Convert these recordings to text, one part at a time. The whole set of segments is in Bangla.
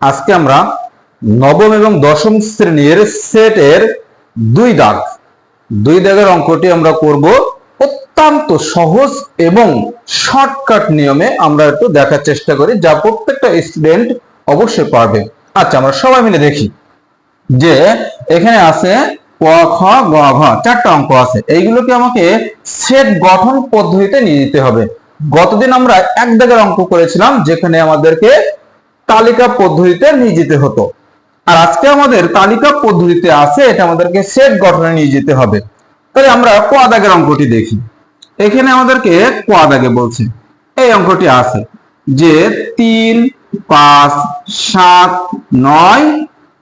আজকে আমরা নবম এবং দশম শ্রেণীর সেটের দুই দাগের অঙ্কটি আমরা করব অত্যন্ত সহজ এবং শর্টকাট নিয়মে। আমরা একটু দেখার চেষ্টা করি যা প্রত্যেকটা স্টুডেন্ট অবশ্যই পারবে। আচ্ছা, আমরা সবাই মিলে দেখি যে এখানে আছে ক খ গ ঘ, চারটা অঙ্ক আছে। এইগুলোকে আমাকে সেট গঠন পদ্ধতিতে নিয়ে যেতে হবে। গতদিন আমরা এক দাগের অঙ্ক করেছিলাম যেখানে আমাদেরকে তালিকা পদ্ধতিতে নিয়ে যেতে হতো, আর আজকে আমাদের তালিকা পদ্ধতিতে আছে, এটা আমাদেরকে সেট গঠনে নিয়ে যেতে হবে। তাহলে আমরা ক দাগের অঙ্কটি দেখি। এখানে আমাদেরকে ক দাগে বলছে এই অঙ্কটি আছে যে 3, 5, 7, 9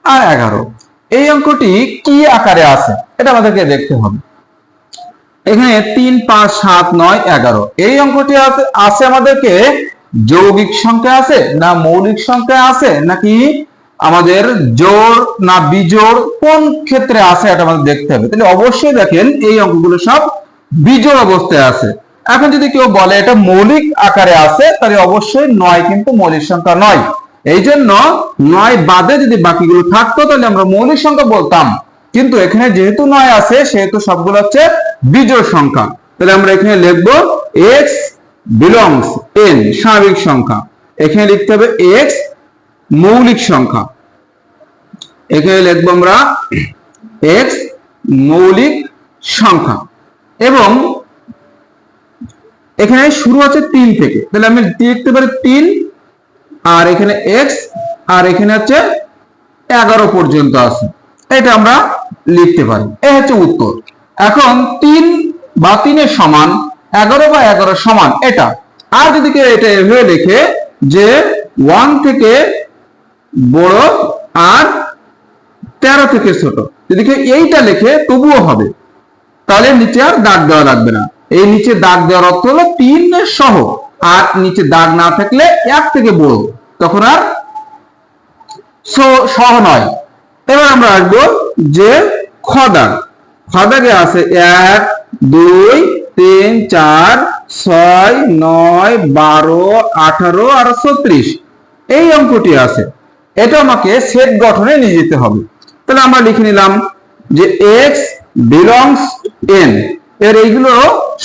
আর 11। এই অঙ্কটি কি আকারে আছে এটা আমাদেরকে দেখতে হবে। এখানে 3, 5, 7, 9, 11 এই অঙ্কটি আছে আমাদেরকে যৌগিক সংখ্যা আছে না মৌলিক সংখ্যা আছে নাকি আমাদের জোড় না বিজোড়, কোন ক্ষেত্রে আছে এটা আমাদের দেখতে হবে। তাহলে অবশ্যই দেখেন এই অঙ্কগুলো সব বিজোড় অবস্থায় আছে। এখন যদি কেউ বলে এটা মৌলিক আকারে আছে তাহলে অবশ্যই 9 কিন্তু মৌলিক সংখ্যা নয়। এই জন্য 9 বাদে যদি বাকিগুলো থাকতো তাহলে আমরা মৌলিক সংখ্যা বলতাম, কিন্তু এখানে যেহেতু 9 আছে সেহেতু সবগুলো হচ্ছে বিজোড় সংখ্যা। তাহলে আমরা এখানে লিখবো x belongs n স্বাভাবিক সংখ্যা, এখানে লিখতে হবে x মৌলিক সংখ্যা, এখানে লিখবো আমরা x মৌলিক সংখ্যা, এবং এখানে শুরু হচ্ছে 3 থেকে। তাহলে আমি লিখতে পারি 3, আর এখানে x, আর এখানে হচ্ছে 11 পর্যন্ত আছে, এটা আমরা লিখতে পারি। এই হচ্ছে উত্তর। এখন 3 বা 3 এর সমান 11 বা 11 সমান এটা। আর যদি কেউ এটা এভাবে লিখে যে 1 থেকে বড় আর 13 থেকে ছোট, যদি কেউ এইটা লিখে তবুও হবে, তাহলে নিচে আর দাগ দেওয়া লাগবে না। এই নিচে দাগ দেওয়ার অর্থ হলো 3 এর সহ, আর নিচে দাগ না থাকলে 1 থেকে বড়, তখন আর সহ নয়। এবার আমরা আসবো যে খ দাগে আছে 1, 2, 3, 4, 6, 9, 12, 18 আর 34 এই অঙ্কটি আছে। এটা আমাকে সেট গঠনে নিয়ে যেতে হবে। তাহলে আমরা লিখে নিলাম যে x belongs n, এর এইগুলো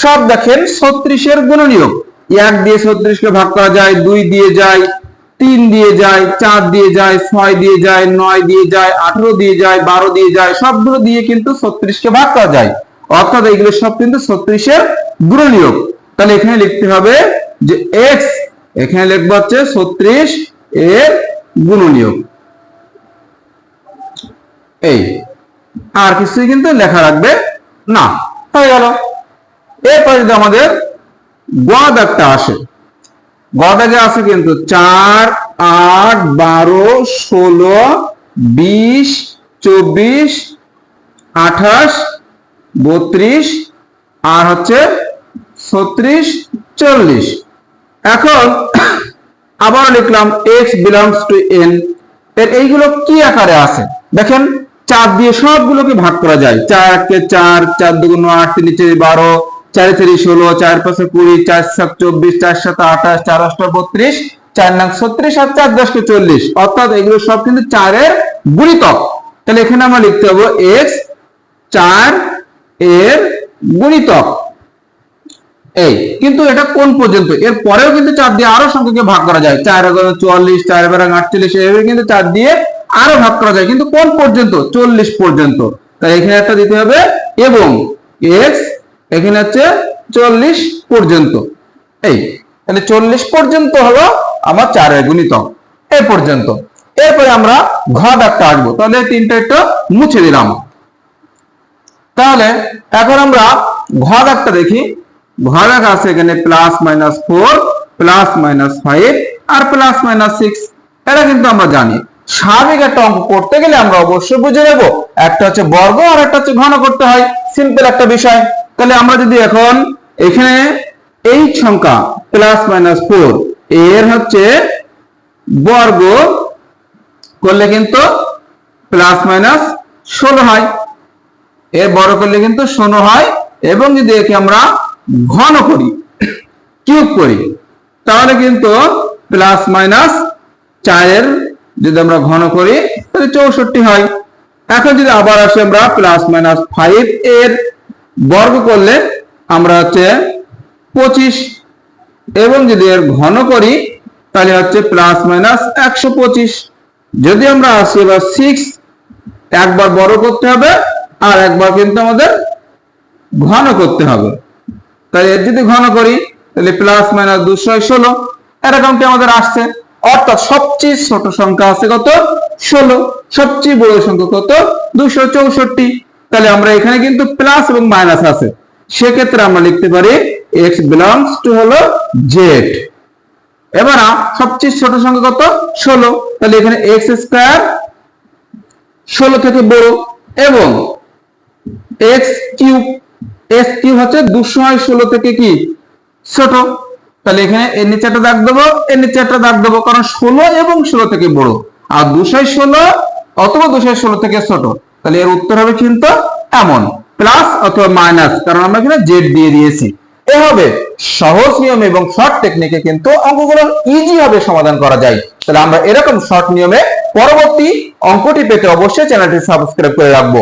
সব দেখেন 36 এর গুণনীয়ক। 1 দিয়ে 36 কে ভাগ করা যায়, 2 দিয়ে যায়, 3 দিয়ে যায়, 4 দিয়ে যায়, 6 দিয়ে যায়, 9 দিয়ে যায়, 18 দিয়ে যায়, 12 দিয়ে যায়, সবগুলো দিয়ে কিন্তু 36 কে ভাগ করা যায়, অর্থাৎ এইগুলো সব কিন্তু 36 এর গুণনীয়ক। তাহলে এখানে লিখতে হবে যে x, এখানে লিখবো হচ্ছে 36 এর গুণনীয়ক। এই আর কিছুই কিন্তু লেখা রাখবে না, হয়ে গেল। এরপরে যদি আমাদের গ দাগটা আসে, গ দাগে আছে কিন্তু 4, 8, 12, 16, 20, 24, 28, 32 আর হচ্ছে 36, 40। এখন আবার লিখলাম x belongs to n, এর এইগুলো কি আকারে আছে দেখেন। 4 দিয়ে সবগুলোকে ভাগ করা যায়, 4 কে 4, 4 2 8, 3 4 12, 4 3 16, 4 5 20, 4 7 24, 4 7 28, 4 8 32, 4 9 36 আর 4 10 40, অর্থাৎ এগুলো সব কিন্তু 4 এর গুণিতক। তাহলে এখানে আমরা লিখতে হবে x 4 এর গুণিতক। এই কিন্তু এটা কোন পর্যন্ত, এর পরেও কিন্তু 4 দিয়ে আরো সংখ্যাকে ভাগ করা যায়, 4 × 44, 4 × 48, এইভাবে কিন্তু 4 দিয়ে আরো ভাগ করা যায়, কিন্তু কোন পর্যন্ত, 40 পর্যন্ত। তাই এখানে একটা দিতে হবে, এবং x এখানে হচ্ছে 40 পর্যন্ত। এই তাহলে 40 পর্যন্ত হলো আমার 4 এর গুণিতক, এই পর্যন্ত। এরপরে আমরা ঘ দাগটা আসবো, তাহলে তিনটা একটু মুছে দিলাম। তাহলে এখন আমরা ঘ দাগটা দেখি। ঘ দাগ আছে এখানে +-4, +-5 আর +-6। এটা কিন্তু আমরা জানি, স্বাভাবিক একটা অঙ্ক করতে গেলে আমরা অবশ্যই বুঝে নেব একটা হচ্ছে বর্গ আর একটা হচ্ছে ঘন করতে হয়, সিম্পল একটা বিষয়। তাহলে আমরা যদি এখন এখানে এই সংখ্যা +-4 এর হচ্ছে বর্গ করলে কিন্তু +-16 হয়, এর বর্গ করলে কিন্তু 16 হয়। এবং যদি একে আমরা ঘন করি, কিউব করি, তাহলে কিন্তু +-4 এর যদি আমরা ঘন করি তাহলে 64 হয়। এখন যদি আবার আসি আমরা প্লাস মাইনাস 5 এর বর্গ করলে আমরা হচ্ছে 25, এবং যদি এর ঘন করি তাহলে হচ্ছে প্লাস মাইনাস 125। যদি আমরা আসি এবার 6, একবার বড় করতে হবে আর একবার কিন্তু আমাদের ঘন করতে হবে। তাই এর যদি ঘন করি তাহলে প্লাস মাইনাস 216 এরকমটি আমাদের আসছে। অর্থাৎ সবচেয়ে ছোট সংখ্যা আছে কত? 16। সবচেয়ে বড় সংখ্যা কত? 264। তাহলে আমরা এখানে কিন্তু প্লাস এবং মাইনাস আছে, সেক্ষেত্রে আমরা লিখতে পারি x belongs to হলো z। এবার সবচেয়ে ছোট সংখ্যা কত? 16। তাহলে এখানে x স্কয়ার 16 থেকে বড়, এবং x কিউব হচ্ছে 216 থেকে কি ছোট। তাহলে এখানে এর নিচে একটা দাগ দেবো, এর নিচে একটা দাগ দেবো, কারণ 16 এবং 16 থেকে বড়, আর 216 অথবা 216 থেকে ছোট। তাহলে এর উত্তর হবে কিন্তু এমন, প্লাস অথবা মাইনাস, কারণ আমরা এখানে জেড দিয়ে দিয়েছি। এভাবে সহজ নিয়ম এবং শর্ট টেকনিকে কিন্তু অঙ্কগুলো ইজি ভাবে সমাধান করা যায়। তাহলে আমরা এরকম শর্ট নিয়মে পরবর্তী অঙ্কটি পেতে অবশ্যই চ্যানেলটি সাবস্ক্রাইব করে রাখবো।